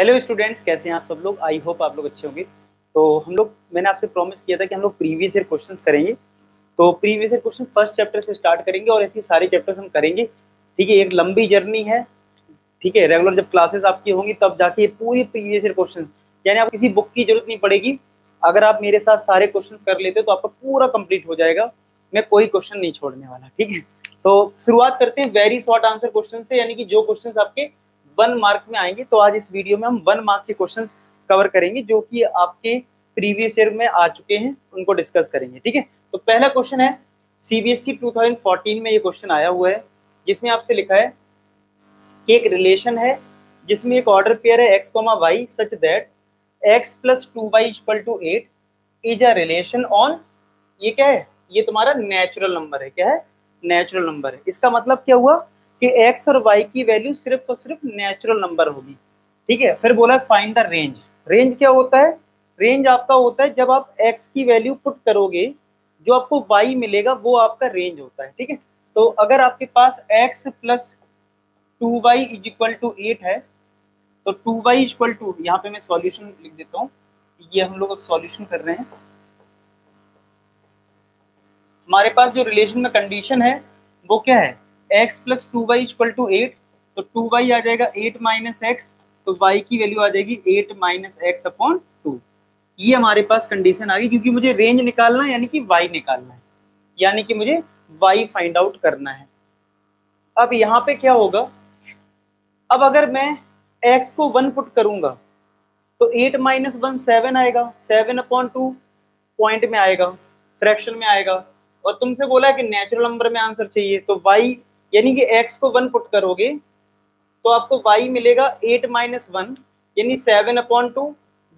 Hello students, कैसे हैं आप सब लोग। आई होप आप लोग अच्छे होंगे। तो मैंने आपसे प्रॉमिस किया था कि हम लोग प्रीवियस ईयर क्वेश्चंस करेंगे। तो previous year question first chapter से स्टार्ट करेंगे और ऐसे सारे चैप्टर्स हम करेंगे। ठीक है, एक लंबी जर्नी है। ठीक है, रेगुलर जब क्लासेस आपकी होंगी तब जाके पूरी प्रीवियस ईयर क्वेश्चन, यानी आप किसी बुक की जरूरत नहीं पड़ेगी। अगर आप मेरे साथ सारे क्वेश्चन कर लेते तो आपका पूरा कंप्लीट हो जाएगा। मैं कोई क्वेश्चन नहीं छोड़ने वाला। ठीक है, तो शुरुआत करते हैं वेरी शॉर्ट आंसर क्वेश्चन से, यानी कि जो क्वेश्चन आपके 1 मार्क में आएंगे। तो आज इस वीडियो में हम 1 मार्क के क्वेश्चन कवर करेंगे जो कि आपके प्रीवियस ईयर में आ चुके हैं, उनको डिस्कस करेंगे। ठीक है, तो पहला क्वेश्चन है सीबीएसई 2014 में ये क्वेश्चन आया हुआ है, जिसमें आपसे लिखा है कि एक रिलेशन है जिसमें एक ऑर्डर पेयर है x, y such that x + 2y = 8 is a relation on. ये क्या है? ये तुम्हारा नेचुरल नंबर है। क्या है? नेचुरल नंबर है। इसका मतलब क्या हुआ कि x और y की वैल्यू सिर्फ और सिर्फ नेचुरल नंबर होगी। ठीक है, फिर बोला फाइंड द रेंज। रेंज क्या होता है? रेंज आपका होता है जब आप x की वैल्यू पुट करोगे, जो आपको y मिलेगा वो आपका रेंज होता है। ठीक है, तो अगर आपके पास x + 2y = 8 है, तो 2y = यहाँ पे मैं सॉल्यूशन लिख देता हूँ। ये हम लोग अब सॉल्यूशन कर रहे हैं। हमारे पास जो रिलेशन में कंडीशन है वो क्या है? x + 2y = 8, तो 2y आ जाएगा 8 - x, तो y की वैल्यू आ जाएगी 8 - x/2। ये हमारे पास कंडीशन आ गई, क्योंकि मुझे रेंज निकालना है, यानी कि y निकालना है, यानी कि मुझे y फाइंड आउट करना है। अब यहाँ पे क्या होगा? अब अगर मैं x को 1 पुट करूंगा तो 8 - 1 7 आएगा, 7/2 पॉइंट में आएगा, फ्रैक्शन में आएगा। और तुमसे बोला है कि नेचुरल नंबर में आंसर चाहिए, तो y यानी कि x को 1 पुट करोगे तो आपको y मिलेगा 8 - 1 यानी 7/2,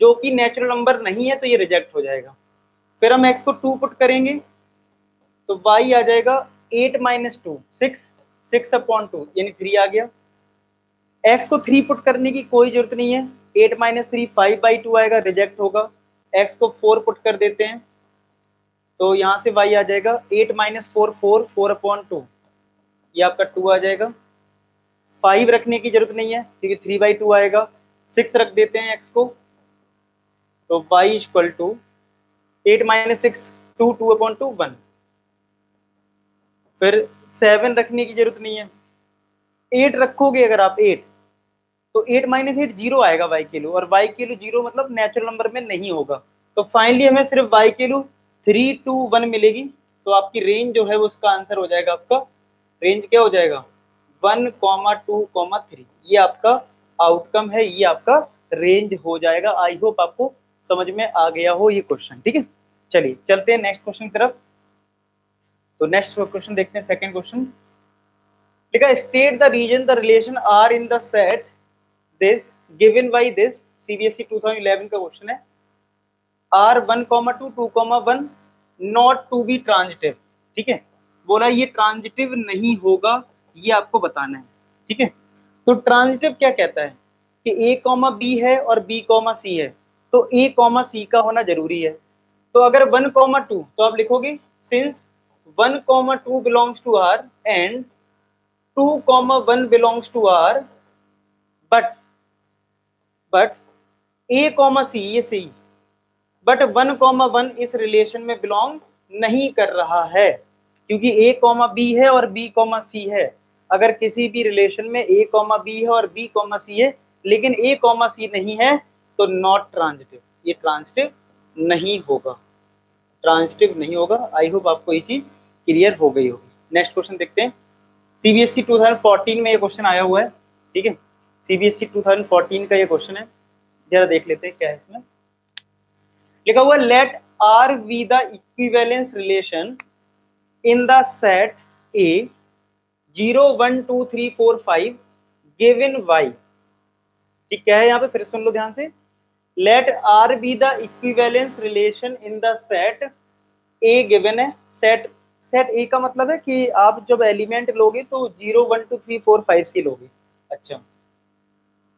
जो कि नेचुरल नंबर नहीं है, तो ये रिजेक्ट हो जाएगा। फिर हम x को 2 पुट करेंगे तो y आ जाएगा 8 - 2 6, 6/2 यानी 3 आ गया। x को 3 पुट करने की कोई जरूरत नहीं है, 8 - 3 5/2 आएगा, रिजेक्ट होगा। x को 4 पुट कर देते हैं तो यहाँ से y आ जाएगा 8 - 4 4, 4/2, ये आपका 2 आ जाएगा। 5 रखने की जरूरत नहीं है क्योंकि 3/2 आएगा। 6 रख देते हैं x को, तो y = 8 - 6 2, 2/2 1। फिर 7 रखने की जरूरत नहीं है, 8 रखोगे अगर आप 8, तो 8 - 8 0 आएगा y की वैल्यू, और y की वैल्यू 0 मतलब नेचुरल नंबर में नहीं होगा। तो फाइनली हमें सिर्फ y की वैल्यू 3 2 1 मिलेगी। तो आपकी रेंज जो है वो उसका आंसर हो जाएगा, आपका रेंज क्या हो जाएगा? 1, 2, 3। ये आपका आउटकम है, ये आपका रेंज हो जाएगा। आई होप आपको समझ में आ गया हो ये क्वेश्चन। ठीक है, चलिए चलते हैं नेक्स्ट क्वेश्चन की तरफ। तो नेक्स्ट क्वेश्चन देखते हैं, सेकंड क्वेश्चन। ठीक है, state the reason the relation R in the set this given by this. CBSE 2011 का क्वेश्चन है। R 1, 2, 2, 1 not to be transitive. ठीक है, बोला ये ट्रांजिटिव नहीं होगा, ये आपको बताना है। ठीक है, तो ट्रांजिटिव क्या कहता है कि a, b है और b, c है, तो a, c का होना जरूरी है। तो अगर 1, 2 तो आप लिखोगे since 1, 2 belongs to R and 2, 1 belongs to R, but a, c ये सही, बट 1, 1 इस रिलेशन में बिलोंग नहीं कर रहा है, क्योंकि a, b है और b, c है। अगर किसी भी रिलेशन में a, b है और b, c है, लेकिन a, c नहीं है, तो नॉट ट्रांजिटिव, ये ट्रांजिटिव नहीं होगा, ट्रांजिटिव नहीं होगा। आई होप आपको ये चीज क्लियर हो गई होगी। नेक्स्ट क्वेश्चन देखते हैं। सीबीएसई 2014 में ये क्वेश्चन आया हुआ है। ठीक है, सीबीएसई 2014 का ये क्वेश्चन है, जरा देख लेते हैं क्या है इसमें। लिखा हुआ let R be the equivalence relation in the set A 0, 1, 2, 3, 4, 5 given y। ठीक, क्या है यहाँ पे? फिर सुन लो ध्यान से। Let R be the equivalence relation in the set A given है। सेट ए का मतलब है कि आप जब एलिमेंट लोगे तो 0, 1, 2, 3, 4, 5 से लोगे। अच्छा,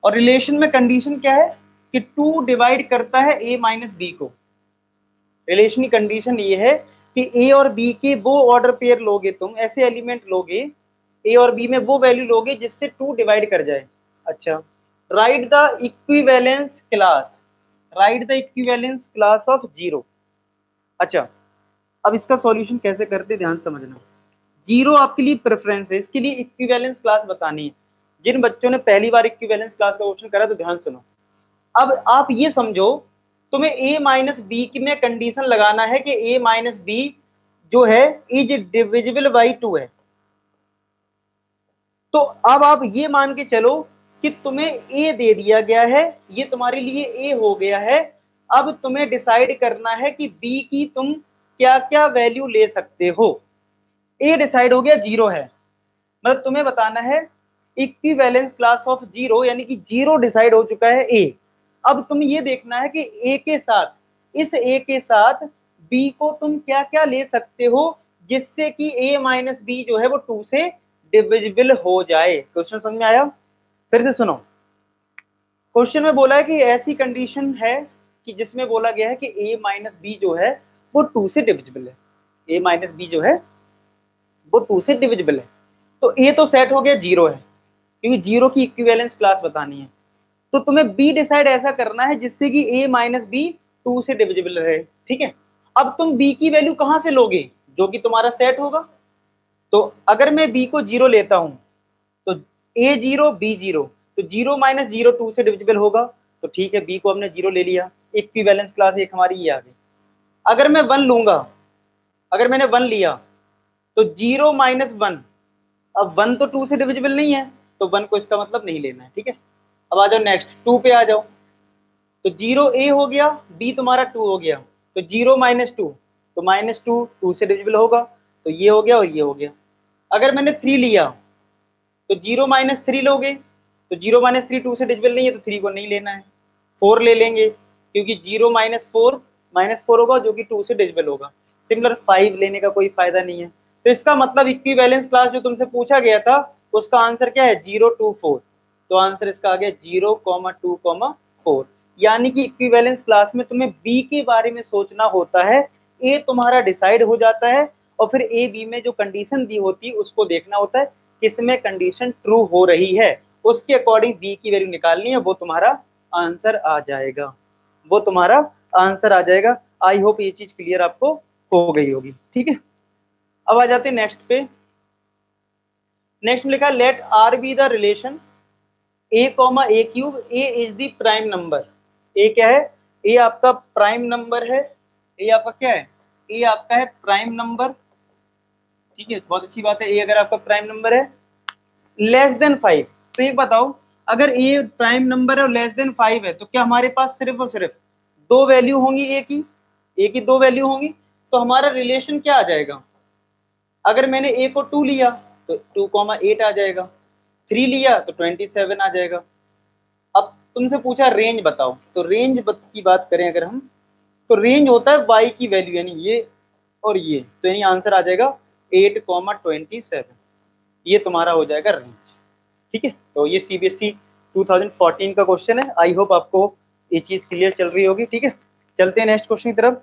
और रिलेशन में कंडीशन क्या है कि 2 डिवाइड करता है a - b को। रिलेशन की कंडीशन ये है कि a और b के वो ऑर्डर पेयर लोगे, तुम ऐसे एलिमेंट लोगे a और b में वो वैल्यू लोगे जिससे 2 डिवाइड कर जाए। अच्छा, right the equivalence class, right the equivalence class of zero. अच्छा, अब इसका सॉल्यूशन कैसे करते ध्यान समझना। जीरो आपके लिए प्रेफरेंस है, इसके लिए इक्विवेलेंस क्लास बतानी है। जिन बच्चों ने पहली बार इक्विवेलेंस क्लास का क्वेश्चन करा तो ध्यान सुनो। अब आप ये समझो, तुम्हें a माइनस बी में कंडीशन लगाना है कि a माइनस बी जो है इज डिविजिबल बाई 2 है। तो अब आप ये मान के चलो कि तुम्हें a दे दिया गया है, ये तुम्हारे लिए a हो गया है। अब तुम्हें डिसाइड करना है कि b की तुम क्या क्या वैल्यू ले सकते हो। a डिसाइड हो गया, जीरो है, मतलब तुम्हें बताना है इक्विवेलेंस क्लास ऑफ जीरो, यानी कि जीरो डिसाइड हो चुका है a। अब तुम ये देखना है कि a के साथ, इस a के साथ b को तुम क्या क्या ले सकते हो जिससे कि a माइनस बी जो है वो 2 से डिविजिबल हो जाए। क्वेश्चन समझ में आया? फिर से सुनो, क्वेश्चन में बोला है कि ऐसी कंडीशन है कि जिसमें बोला गया है कि a माइनस बी जो है वो 2 से डिविजिबल है, a माइनस बी जो है वो 2 से डिविजिबल है। तो a तो सेट हो गया, जीरो है, क्योंकि जीरो की इक्विवेलेंस क्लास बतानी है। तो तुम्हें b डिसाइड ऐसा करना है जिससे कि a माइनस बी 2 से डिविजिबल रहे, ठीक है। अब तुम b की वैल्यू कहां से लोगे? जो कि तुम्हारा सेट होगा। तो अगर मैं b को जीरो लेता हूं तो a जीरो b जीरो, तो जीरो माइनस जीरो 2 से डिविजिबल होगा। तो ठीक है, b को हमने जीरो ले लिया, इक्विवेलेंस क्लास एक हमारी ये आ गई। अगर मैं 1 लूंगा, अगर मैंने 1 लिया तो जीरो माइनस 1, अब 1 तो 2 से डिविजिबल नहीं है, तो 1 को इसका मतलब नहीं लेना है, ठीक है। अब आ जाओ नेक्स्ट 2 पे आ जाओ, तो जीरो a हो गया, b तुम्हारा 2 हो गया, तो जीरो माइनस 2, तो माइनस 2 2 से डिविजिबल होगा, तो ये हो गया और ये हो गया। अगर मैंने 3 लिया तो जीरो माइनस 3 लोगे, तो जीरो माइनस 3 2 से डिविजिबल नहीं है, तो 3 को नहीं लेना है। 4 ले लेंगे क्योंकि जीरो माइनस फोर होगा जो कि 2 से डिविजिबल होगा। सिमिलर 5 लेने का कोई फायदा नहीं है। तो इसका मतलब इक्विवेलेंस क्लास जो तुमसे पूछा गया था उसका आंसर क्या है? 0 2 4। तो आंसर इसका आ गया 0, 2, 4। यानी कि इक्विवेलेंस क्लास में तुम्हें बी के बारे में सोचना होता है, ए तुम्हारा डिसाइड हो जाता है और फिर ए बी में जो कंडीशन दी होती है उसको देखना होता है किसमें कंडीशन ट्रू हो रही है, उसके अकॉर्डिंग बी की वैल्यू निकालनी है, वो तुम्हारा आंसर आ जाएगा, वो तुम्हारा आंसर आ जाएगा। आई होप ये चीज क्लियर आपको हो गई होगी, ठीक है। अब आ जाते हैं नेक्स्ट पे। नेक्स्ट में लिखा let R be the relation a comma A cube, A is the prime number. A क्या है? ए आपका प्राइम नंबर है, ए आपका क्या है? ए आपका है प्राइम नंबर, ठीक है, बहुत अच्छी बात है। ए अगर आपका प्राइम नंबर है लेस देन 5, तो एक बताओ, अगर ए प्राइम नंबर है और लेस देन 5 है तो क्या हमारे पास सिर्फ और सिर्फ दो वैल्यू होंगी ए की दो वैल्यू होंगी, तो हमारा रिलेशन क्या आ जाएगा? अगर मैंने ए को 2 लिया तो 2,8 आ जाएगा, 3 लिया तो 27 आ जाएगा। अब तुमसे पूछा रेंज बताओ, तो रेंज की बात करें अगर हम, तो रेंज होता है y की वैल्यू, यानी ये और ये, तो यानी आंसर आ जाएगा 8,27। ये तुम्हारा हो जाएगा रेंज, ठीक है। तो ये CBSE 2014 का क्वेश्चन है। आई होप आपको ये चीज क्लियर चल रही होगी, ठीक है। चलते हैं नेक्स्ट क्वेश्चन की तरफ।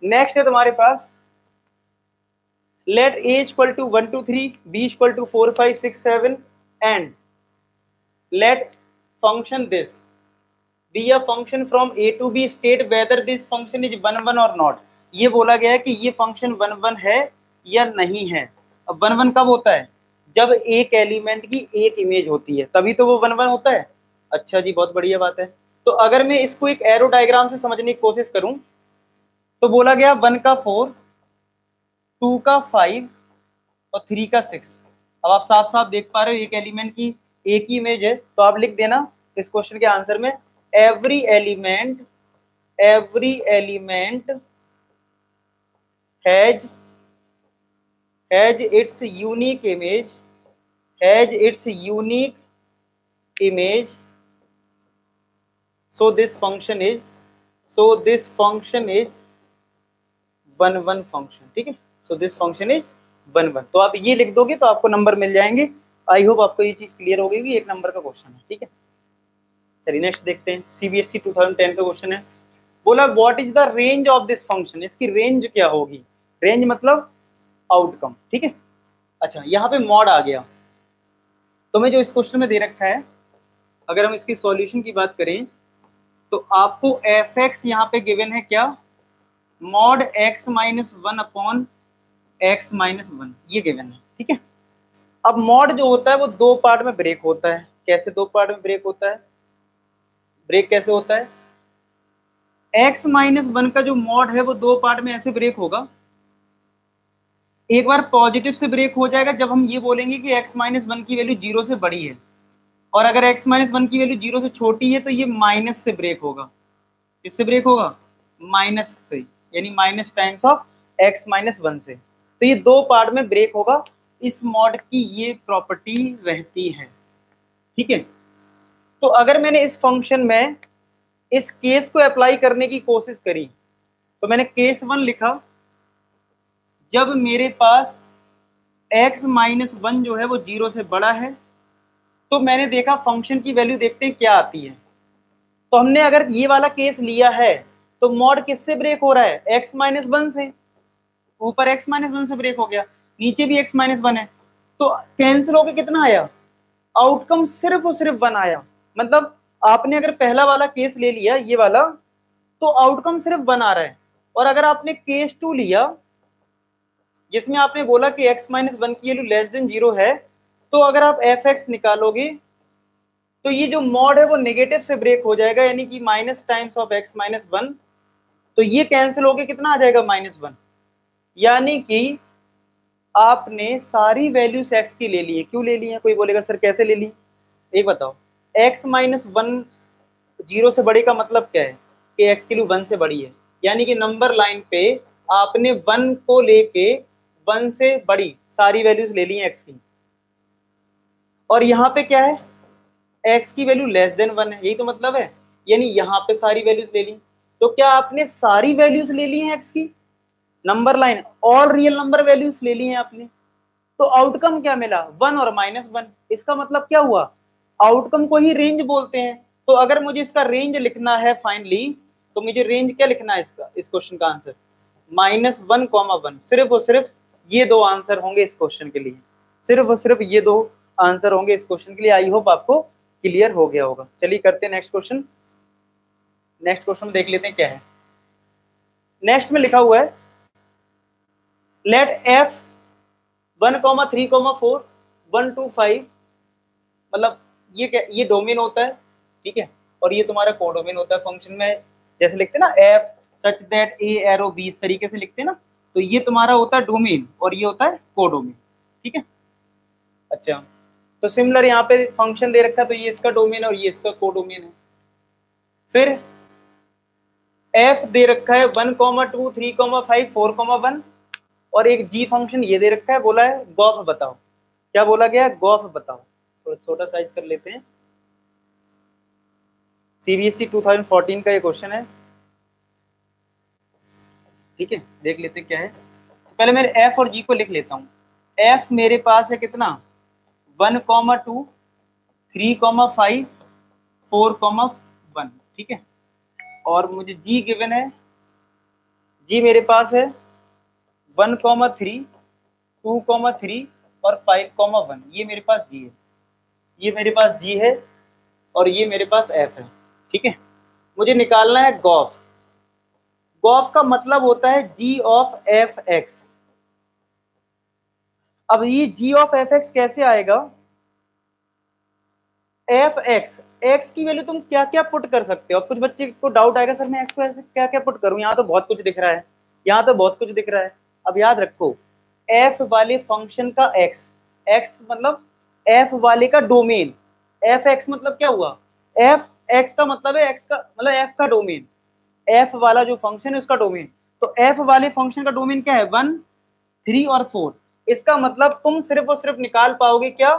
नेक्स्ट है तुम्हारे पास let a equal to 1 2 3, b equal to 4 5 6 7 and let function this be a function from a to b, state whether this function is 1 1 or not। ये बोला गया है कि ये फंक्शन 1 1 है या नहीं है। अब 1 1 कब होता है? जब एक एलिमेंट की एक इमेज होती है तभी तो वो 1 1 होता है। अच्छा जी, बहुत बढ़िया बात है। तो अगर मैं इसको एक एरो डायग्राम से समझने की कोशिश करूं तो बोला गया 1 का 4, 2 का 5 और 3 का 6। अब आप साफ साफ देख पा रहे हो एक एलिमेंट की एक ही इमेज है, तो आप लिख देना इस क्वेश्चन के आंसर में every element has its unique image, so this function is 1 1 function, ठीक है। So this function is 1 1। तो आप ये लिख दोगे तो आपको नंबर मिल जाएंगे। आई होप आपको ये चीज क्लियर हो गई, एक नंबर का क्वेश्चन है, ठीक है। चलिए नेक्स्ट देखते हैं। CBSE 2010 का क्वेश्चन है। बोला what is the range of this function, इसकी रेंज क्या होगी? रेंज मतलब आउटकम, ठीक है। अच्छा, यहाँ पे मॉड आ गया, तो मैं जो इस क्वेश्चन में दे रखा है अगर हम इसकी सॉल्यूशन की बात करें तो आपको एफ एक्स यहाँ पे गिवन है क्या, mod x minus one upon x minus one, ये गिवन है। ठीक है, अब मॉड जो होता है वो दो पार्ट में ब्रेक होता है। कैसे दो पार्ट में ब्रेक होता है, ब्रेक कैसे होता है, एक्स माइनस वन का जो मॉड है वो दो पार्ट में ऐसे ब्रेक होगा। एक बार पॉजिटिव से ब्रेक हो जाएगा जब हम ये बोलेंगे कि एक्स माइनस वन की वैल्यू जीरो से बड़ी है, और अगर एक्स माइनस वन की वैल्यू जीरो से छोटी है तो ये माइनस से ब्रेक होगा। किससे ब्रेक होगा, माइनस से, यानी minus times of x minus one से। तो ये दो पार्ट में ब्रेक होगा, इस मॉड की ये प्रॉपर्टी रहती है। ठीक है, तो अगर मैंने इस फंक्शन में इस केस को अप्लाई करने की कोशिश करी तो मैंने केस वन लिखा, जब मेरे पास x माइनस वन जो है वो जीरो से बड़ा है, तो मैंने देखा फंक्शन की वैल्यू देखते हैं क्या आती है। तो हमने अगर ये वाला केस लिया है तो मॉड किससे ब्रेक हो रहा है, x माइनस वन से। ऊपर x माइनस वन से ब्रेक हो गया, नीचे भी x माइनस वन है, तो कैंसिल होकर कितना आया, आउटकम सिर्फ और सिर्फ वन आया। मतलब आपने अगर पहला वाला केस ले लिया ये वाला तो आउटकम सिर्फ वन आ रहा है, और अगर आपने केस टू लिया जिसमें आपने बोला कि x माइनस वन की वैल्यू लेस देन जीरो है, तो अगर आप एफ एक्स निकालोगे तो ये जो मॉड है वो नेगेटिव से ब्रेक हो जाएगा, यानी कि minus times of x minus one. तो ये कैंसिल होके कितना आ जाएगा, माइनस वन। यानी कि आपने सारी वैल्यूज x की ले ली है। क्यों ले ली है, कोई बोलेगा सर कैसे ले ली, एक बताओ। x माइनस वन जीरो से बड़ी का मतलब क्या है कि x की वैल्यू वन से बड़ी है, यानी कि नंबर लाइन पे आपने वन को लेके वन से बड़ी सारी वैल्यूज ले ली हैं x की, और यहाँ पे क्या है, x की वैल्यू लेस देन वन है, यही तो मतलब है। यानी यहाँ पे सारी वैल्यूज ले ली, तो क्या आपने सारी वैल्यूज ले ली हैं x की, number line all real number values ले ली हैं आपने। तो आउटकम क्या मिला, वन और माइनस वन। इसका मतलब क्या हुआ, आउटकम को ही रेंज बोलते हैं। तो अगर मुझे इसका रेंज लिखना है फाइनली, तो मुझे रेंज क्या लिखना है इसका, इस क्वेश्चन का answer minus one comma one. सिर्फ और सिर्फ ये दो आंसर होंगे इस क्वेश्चन के लिए, सिर्फ और सिर्फ ये दो आंसर होंगे इस क्वेश्चन के लिए। आई होप आपको क्लियर हो गया होगा। चलिए करते हैं नेक्स्ट क्वेश्चन। नेक्स्ट क्वेश्चन देख लेते हैं क्या है। नेक्स्ट में लिखा हुआ है let F one comma three comma four one two five, मतलब ये क्या, ये डोमेन होता है। ठीक है, और ये तुम्हारा कोडोमेन होता है। फंक्शन में जैसे लिखते हैं ना F such that A arrow B, इस तरीके से लिखते हैं ना, तो ये तुम्हारा होता है डोमेन और ये होता है कोडोमेन। ठीक है, अच्छा तो सिमिलर यहाँ पे फंक्शन दे रखा है, तो ये इसका डोमेन और ये इसका कोडोमेन है। फिर एफ दे रखा है one comma two three comma five four comma one, और एक जी फंक्शन ये दे रखा है, बोला है गॉफ बताओ। क्या बोला गया है, गॉफ बताओ। थोड़ा छोटा साइज कर लेते हैं। सीबीएसई 2014 का ये क्वेश्चन है। ठीक है, देख लेते हैं क्या है। तो पहले मैं एफ और जी को लिख लेता हूँ। एफ मेरे पास है कितना, one comma two three comma five four comma one. ठीक है, और मुझे जी गिवन है, जी मेरे पास है one comma three two comma three और फाइव कॉमा वन। ये मेरे पास जी है, ये मेरे पास जी है, और ये मेरे पास एफ है। ठीक है, मुझे निकालना है गॉफ। गॉफ का मतलब होता है जी ऑफ एफ एक्स। अब ये जी ऑफ एफ एक्स कैसे आएगा, एफ एक्स, एक्स की वैल्यू तुम क्या क्या पुट कर सकते हो। अब कुछ बच्चे को डाउट आएगा सर मैं एक्स को ऐसे क्या क्या पुट करूं, यहाँ तो बहुत कुछ दिख रहा है, यहाँ तो बहुत कुछ दिख रहा है। अब याद रखो एफ वाले फंक्शन का एक्स, एक्स मतलब एफ वाले का डोमेन, एफ एक्स मतलब क्या हुआ, एफ एक्स का मतलब है एक्स का मतलब एफ का डोमेन, एफ वाला जो फंक्शन है उसका डोमेन। तो एफ वाले फंक्शन का डोमेन क्या है, वन थ्री और फोर। इसका मतलब तुम सिर्फ और सिर्फ निकाल पाओगे क्या,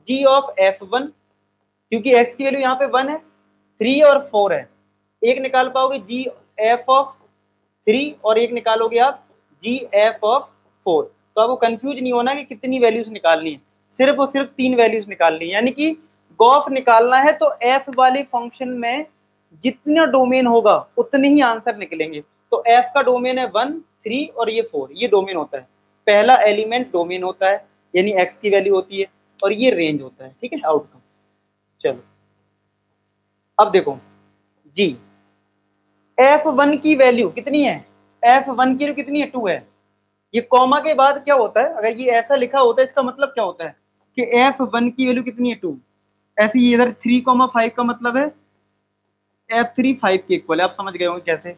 जी ऑफ एफ वन, क्योंकि x की वैल्यू यहाँ पे वन है, थ्री और फोर है। एक निकाल पाओगे जी एफ ऑफ थ्री और एक निकालोगे आप जी एफ ऑफ फोर। तो आपको कंफ्यूज नहीं होना कि कितनी वैल्यूज निकालनी है, सिर्फ और सिर्फ तीन वैल्यूज निकालनी है। यानी कि गॉफ निकालना है तो एफ वाले फंक्शन में जितना डोमेन होगा उतने ही आंसर निकलेंगे। तो एफ का डोमेन है वन थ्री और ये फोर, ये डोमेन होता है। पहला एलिमेंट डोमेन होता है, यानी एक्स की वैल्यू होती है, और ये रेंज होता है। ठीक है, आउटकम। चलो अब देखो जी, f1 की वैल्यू कितनी है, f1 की वैल्यू कितनी है, 2 है। ये कॉमा के बाद क्या होता है, अगर ये ऐसा लिखा होता है इसका मतलब क्या होता है कि f1 की वैल्यू कितनी है, 2। ऐसे ही इधर 3,5 का मतलब है f3 5 के इक्वल है, आप समझ गए होंगे कैसे,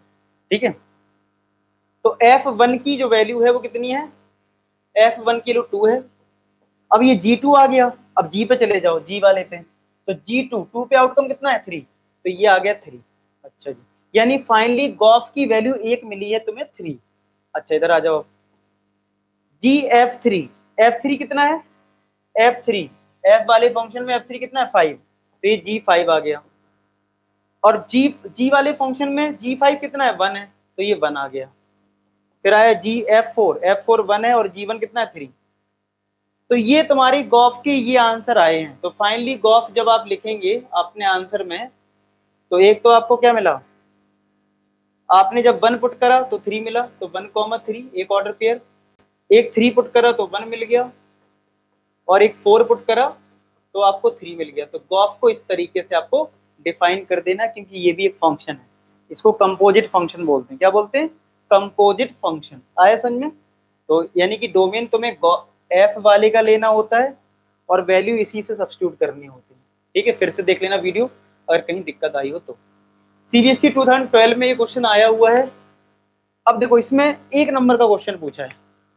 ठीक है। तो f1 की जो वैल्यू है वो कितनी है, f1 की वैल्यू 2 है। अब ये G2 आ गया, अब G पे चले जाओ, G वाले पे, तो G2 2 पे आउटकम कितना है, 3, तो ये आ गया 3। अच्छा जी, यानी फाइनली गॉफ की वैल्यू 1 मिली है तुम्हें, 3। अच्छा इधर आ जाओ, जी F3 कितना है, F3 F वाले फंक्शन में F3 कितना है, 5, तो ये G5 आ गया। और G वाले फंक्शन में G5 कितना है, 1 है, तो ये 1 आ गया। फिर आया जी F4 1 है और G1 कितना है, 3। तो ये तुम्हारी गॉफ के ये आंसर आए हैं। तो फाइनली गॉफ जब आप लिखेंगे अपने आंसर में, तो एक तो आपको क्या मिला, आपने जब 1 पुट करा तो 3 मिला, तो 1,3 एक ऑर्डर पेयर, एक 3 पुट करा तो 1 मिल गया, और एक 4 पुट करा तो आपको 3 मिल गया। तो गॉफ को इस तरीके से आपको डिफाइन कर देना, क्योंकि ये भी एक फंक्शन है, इसको कंपोजिट फंक्शन बोलते हैं। क्या बोलते हैं, कंपोजिट फंक्शन। आया समझ में। तो यानी कि डोमेन तुम्हें एफ वाले का लेना होता है और वैल्यू इसी से सब्स्टिट्यूट करनी होती है, ठीक है। फिर से देख लेना वीडियो अगर कहीं दिक्कत आई हो तो। सीबीएसई 2012 में ये क्वेश्चन आया हुआ है। अब देखो इसमें 1 नंबर का क्वेश्चन पूछा है।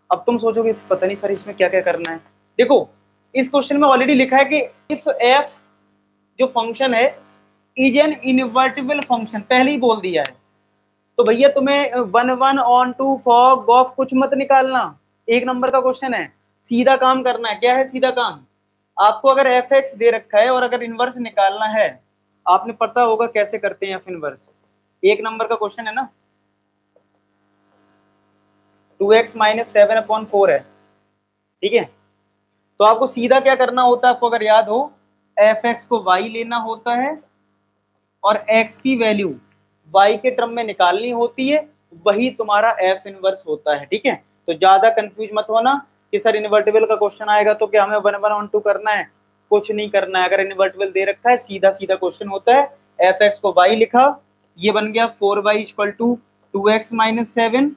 अब तुम सोचोगे पता नहीं सर इसमें क्या क्या करना है। देखो इस क्वेश्चन में ऑलरेडी लिखा है कि इफ एफ जो फंक्शन है इज एन इनवर्टिबल फंक्शन, पहले ही बोल दिया है। तो भैया तुम्हें 1 on 2 फॉर गॉफ कुछ मत निकालना, 1 नंबर का क्वेश्चन है, सीधा काम करना है। क्या है सीधा काम, आपको अगर एफ एक्स दे रखा है और अगर इनवर्स निकालना है, आपने पता होगा कैसे करते हैं एफ इनवर्स। 1 नंबर का क्वेश्चन है ना, 2x - 7/4 है, ठीक है। तो आपको सीधा क्या करना होता है, आपको अगर याद हो, एफ एक्स को y लेना होता है और x की वैल्यू y के टर्म में निकालनी होती है, वही तुम्हारा एफ इनवर्स होता है, ठीक है। तो ज्यादा कंफ्यूज मत होना कि सर इन्वर्टिबल का क्वेश्चन आएगा तो क्या हमें 1 on 2 करना है, कुछ नहीं करना है। अगर इन्वर्टिबल दे रखा है सीधा सीधा क्वेश्चन होता है। एफ एक्स को y लिखा, ये बन गया 4y = 2x - 7,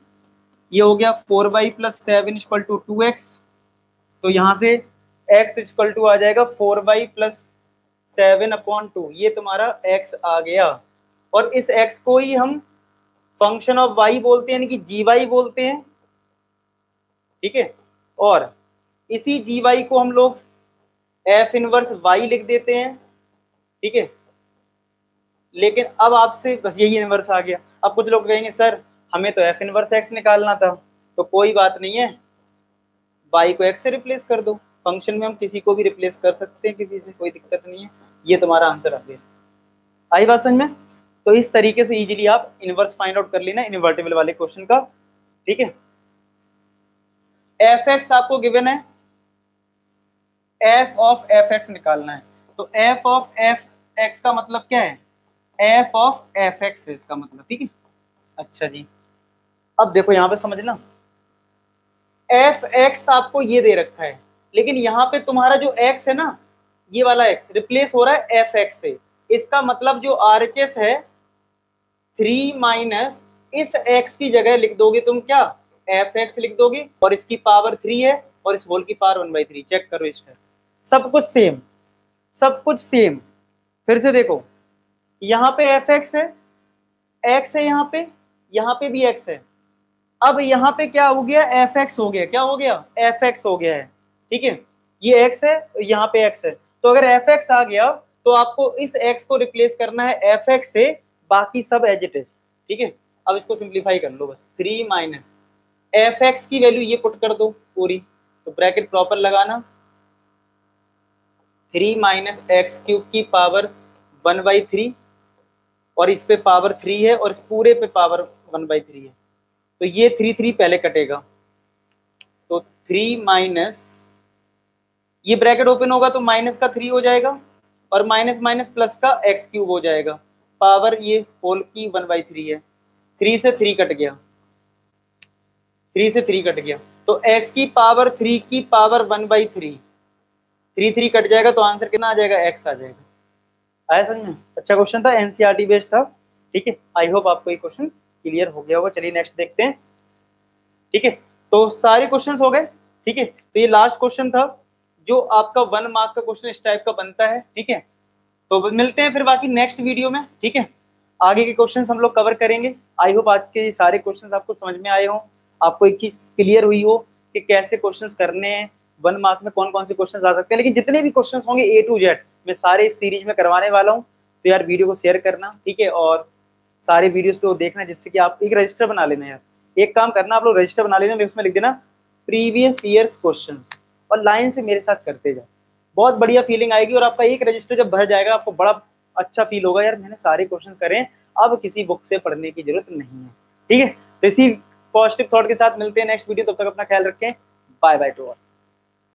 ये हो गया 4y + 7 = 2x। तो यहाँ से x = आ जाएगा 4y + 7/2, ये तुम्हारा x आ गया। और इस x को ही हम फंक्शन ऑफ y बोलते हैं, यानी कि gy बोलते हैं, ठीक है। और इसी gy को हम लोग f इनवर्स y लिख देते हैं, ठीक है। लेकिन अब आपसे बस यही इनवर्स आ गया। अब कुछ लोग कहेंगे सर हमें तो f इनवर्स x निकालना था, तो कोई बात नहीं है, y को x से रिप्लेस कर दो। फंक्शन में हम किसी को भी रिप्लेस कर सकते हैं, किसी से कोई दिक्कत नहीं है। ये तुम्हारा आंसर आ गया। आई बात समझ में। तो इस तरीके से इजीली आप इनवर्स फाइंड आउट कर लेना इन्वर्टिबल वाले क्वेश्चन का, ठीक है। एफ एक्स आपको गिवन है, एफ ऑफ एफ एक्स निकालना है। तो एफ ऑफ एफ एक्स का मतलब क्या है, एफ ऑफ एफ एक्स है इसका मतलब, ठीक है। अच्छा जी, अब देखो यहां पे समझना, एफ एक्स आपको ये दे रखा है, लेकिन यहाँ पे तुम्हारा जो एक्स है ना, ये वाला एक्स रिप्लेस हो रहा है एफ एक्स से। इसका मतलब जो RHS है 3 माइनस इस x की जगह लिख दोगे तुम क्या, एफ एक्स लिख दोगे, और इसकी पावर 3 है और इस होल की पावर 1/3। चेक करो इसमें सब कुछ सेम, सब कुछ सेम। फिर से देखो यहाँ पे एफ एक्स है, x है यहाँ पे भी x है। अब यहाँ पे क्या हो गया, एफ एक्स हो गया, क्या हो गया, एफ एक्स हो गया है, ठीक है। ये x है, यहाँ पे x है। तो अगर एफ एक्स आ गया तो आपको इस x को रिप्लेस करना है एफ एक्स से, बाकी सब एज इट इज, ठीक है। अब इसको सिंप्लीफाई कर लो बस, 3 माइनस एफ एक्स की वैल्यू ये पुट कर दो पूरी, तो ब्रैकेट प्रॉपर लगाना, 3 माइनस x³ की पावर 1/3, और इस पे पावर 3 है और इस पूरे पे पावर 1/3 है। तो ये 3 पहले कटेगा, तो 3 माइनस, ये ब्रैकेट ओपन होगा तो माइनस का 3 हो जाएगा, और माइनस माइनस प्लस का x³ हो जाएगा, पावर ये होल की 1/3 है। 3 से 3 कट गया, 3 से 3 कट गया, तो x की पावर 3 की पावर 1/3, 3 कट जाएगा तो आंसर कितना आ जाएगा, x आ जाएगा। आया समझ में? अच्छा क्वेश्चन था, एनसीईआरटी बेस्ड था। ठीक है, आई होप आपको ये क्वेश्चन क्लियर हो गया होगा। चलिए नेक्स्ट देखते हैं। ठीक है, तो सारे क्वेश्चंस हो गए। ठीक है, तो ये लास्ट क्वेश्चन था जो आपका 1 मार्क का क्वेश्चन इस टाइप का बनता है। ठीक है, तो मिलते हैं फिर बाकी नेक्स्ट वीडियो में। ठीक है, आगे के क्वेश्चंस हम लोग कवर करेंगे। आई होप आज के सारे क्वेश्चंस आपको समझ में आए हों, आपको एक चीज क्लियर हुई हो कि कैसे क्वेश्चंस करने हैं, 1 मार्क में कौन कौन से क्वेश्चंस आ सकते हैं। लेकिन जितने भी क्वेश्चंस होंगे A to Z मैं सारे इस सीरीज में करवाने वाला हूँ। तो यार वीडियो को शेयर करना, ठीक है, और सारे वीडियोस को देखना, जिससे कि आप एक रजिस्टर बना लेना। यार एक काम करना, आप लोग रजिस्टर बना लेना, उसमें लिख देना प्रीवियस ईयर्स क्वेश्चंस और लाइन से मेरे साथ करते जाओ। बहुत बढ़िया फीलिंग आएगी और आपका एक रजिस्टर जब भर जाएगा आपको बड़ा अच्छा फील होगा, यार मैंने सारे क्वेश्चन करे, अब किसी बुक से पढ़ने की जरूरत नहीं है। ठीक है, तो इसी पॉजिटिव थॉट के साथ मिलते हैं नेक्स्ट वीडियो। तब तक अपना ख्याल रखें। Bye bye to all.